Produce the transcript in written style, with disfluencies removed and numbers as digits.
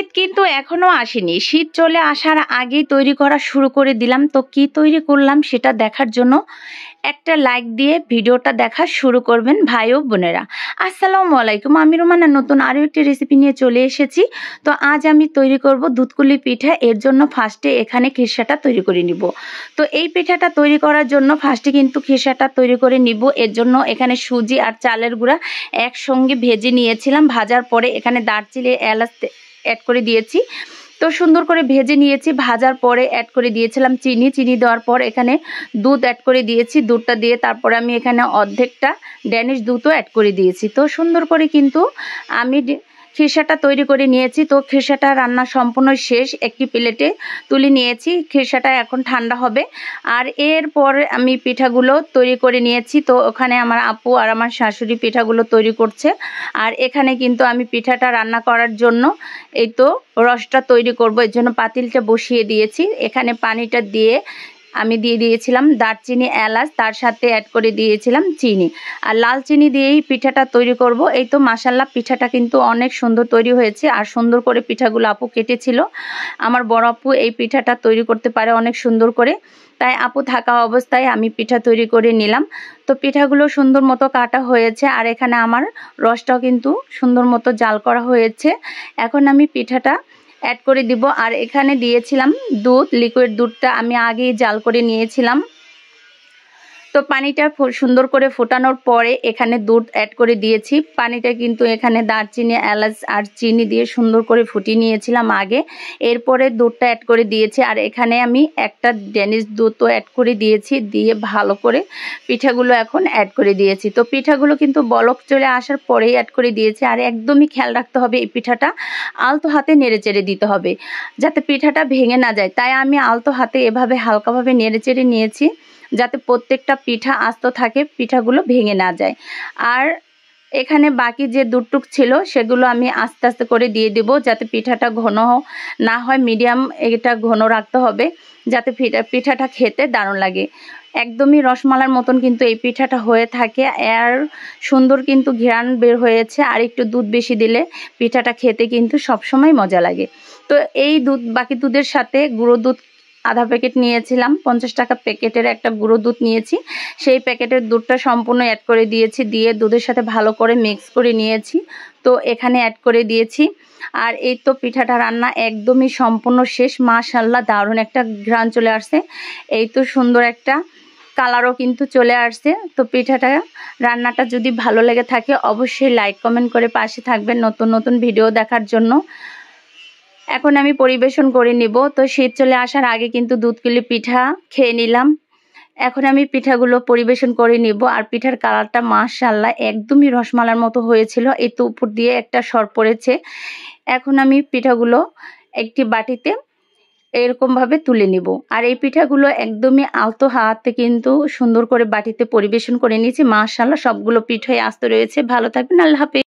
শীত কিন্তু এখনো আসেনি। শীত চলে আসার আগেই তৈরি করা শুরু করে দিলাম। তো কি তৈরি করলাম সেটা দেখার জন্য একটা লাইক দিয়ে ভিডিওটা দেখা শুরু করবেন ভাই ও বোনেরা। আসসালামু আলাইকুম, আমি রোমানা নতুন আরও একটি রেসিপি নিয়ে চলে এসেছি। তো আজ আমি তৈরি করব দুধকুলি পিঠা। এর জন্য ফার্স্টে এখানে খিরসাটা তৈরি করে নিব। তো এই পিঠাটা তৈরি করার জন্য ফার্স্টে কিন্তু খিরসাটা তৈরি করে নিব। এর জন্য এখানে সুজি আর চালের গুঁড়া একসঙ্গে ভেজে নিয়েছিলাম। ভাজার পরে এখানে দারচিনি এলাচ অ্যাড করে দিয়েছি। তো সুন্দর করে ভেজে নিয়েছি। ভাজার পরে অ্যাড করে দিয়েছিলাম চিনি দেওয়ার পর এখানে দুধ অ্যাড করে দিয়েছি। দুধটা দিয়ে তারপরে আমি এখানে অর্ধেকটা ড্যানিশ দুধও অ্যাড করে দিয়েছি। তো সুন্দর করে কিন্তু আমি খিরসাটা তৈরি করে নিয়েছি। তো খিরসাটা রান্না সম্পূর্ণ শেষ, একটি প্লেটে তুলে নিয়েছি। খিরসাটা এখন ঠান্ডা হবে। আর এরপর আমি পিঠাগুলো তৈরি করে নিয়েছি। তো ওখানে আমার আপু আর আমার শাশুড়ি পিঠাগুলো তৈরি করছে। আর এখানে কিন্তু আমি পিঠাটা রান্না করার জন্য এই তো রসটা তৈরি করব, এর জন্য পাতিলটা বসিয়ে দিয়েছি। এখানে পানিটা দিয়ে আমি দিয়ে দিয়েছিলাম দারচিনি এলাচ, তার সাথে অ্যাড করে দিয়েছিলাম চিনি। আর লাল চিনি দিয়েই পিঠাটা তৈরি করব। এই তো মাশাল্লাহ পিঠাটা কিন্তু অনেক সুন্দর তৈরি হয়েছে। আর সুন্দর করে পিঠাগুলো আপু কেটেছিল। আমার বড় আপু এই পিঠাটা তৈরি করতে পারে অনেক সুন্দর করে, তাই আপু থাকা অবস্থায় আমি পিঠা তৈরি করে নিলাম। তো পিঠাগুলো সুন্দর মতো কাটা হয়েছে। আর এখানে আমার রসটাও কিন্তু সুন্দর মতো জাল করা হয়েছে। এখন আমি পিঠাটা অ্যাড করে দিব। আর এখানে দিয়েছিলাম দুধ, লিকুইড দুধটা আমি আগেই জাল করে নিয়েছিলাম। তো পানিটা সুন্দর করে ফোটানোর পরে এখানে দুধ অ্যাড করে দিয়েছি। পানিটা কিন্তু এখানে দারচিনি এলাচ আর চিনি দিয়ে সুন্দর করে ফুটিয়ে নিয়েছিলাম আগে। এরপরে দুধটা অ্যাড করে দিয়েছি। আর এখানে আমি একটা ড্যানিশ দুধও অ্যাড করে দিয়েছি। দিয়ে ভালো করে পিঠাগুলো এখন অ্যাড করে দিয়েছি। তো পিঠাগুলো কিন্তু বলক চলে আসার পরেই অ্যাড করে দিয়েছি। আর একদমই খেয়াল রাখতে হবে এই পিঠাটা আলতো হাতে নেড়ে চেড়ে দিতে হবে যাতে পিঠাটা ভেঙে না যায়। তাই আমি আলতো হাতে এভাবে হালকাভাবে নেড়ে চেড়ে নিয়েছি যাতে প্রত্যেকটা পিঠা আস্ত থাকে, পিঠাগুলো ভেঙে না যায়। আর এখানে বাকি যে দুধটুক ছিল সেগুলো আমি আস্তে আস্তে করে দিয়ে দেব যাতে পিঠাটা ঘন না হয়, মিডিয়াম এটা ঘন রাখতে হবে যাতে পিঠাটা খেতে দারুণ লাগে। একদমই রসমালার মতন কিন্তু এই পিঠাটা হয়ে থাকে। আর সুন্দর কিন্তু ঘ্রাণ বের হয়েছে। আর একটু দুধ বেশি দিলে পিঠাটা খেতে কিন্তু সবসময় মজা লাগে। তো এই দুধ, বাকি দুধের সাথে গুঁড়ো দুধ আধা প্যাকেট নিয়েছিলাম, 50 টাকা প্যাকেটের একটা গুঁড়ো দুধ নিয়েছি। সেই প্যাকেটের দুধটা সম্পূর্ণ অ্যাড করে দিয়েছি। দিয়ে দুধের সাথে ভালো করে মিক্স করে নিয়েছি। তো এখানে অ্যাড করে দিয়েছি। আর এই তো পিঠাটা রান্না একদমই সম্পূর্ণ শেষ। মাশাআল্লাহ দারুণ একটা ঘ্রাণ চলে আসছে। এই তো সুন্দর একটা কালারও কিন্তু চলে আসছে। তো পিঠাটা রান্নাটা যদি ভালো লেগে থাকে অবশ্যই লাইক কমেন্ট করে পাশে থাকবেন নতুন নতুন ভিডিও দেখার জন্য। এখন আমি পরিবেশন করে নিব। তো শীত চলে আসার আগে কিন্তু দুধকুলি পিঠা খেয়ে নিলাম। এখন আমি পিঠাগুলো পরিবেশন করে নিব। আর পিঠার কালারটা মাশাআল্লাহ একদমই রসমালার মতো হয়েছিল। এই তো উপর দিয়ে একটা সর পড়েছে। এখন আমি পিঠাগুলো একটি বাটিতে এরকমভাবে তুলে নিব। আর এই পিঠাগুলো একদমই আলতো হাতে কিন্তু সুন্দর করে বাটিতে পরিবেশন করে নিয়েছি। মাশাআল্লাহ সবগুলো পিঠাই আস্ত রয়েছে। ভালো থাকবেন, আল্লাহ হাফেজ।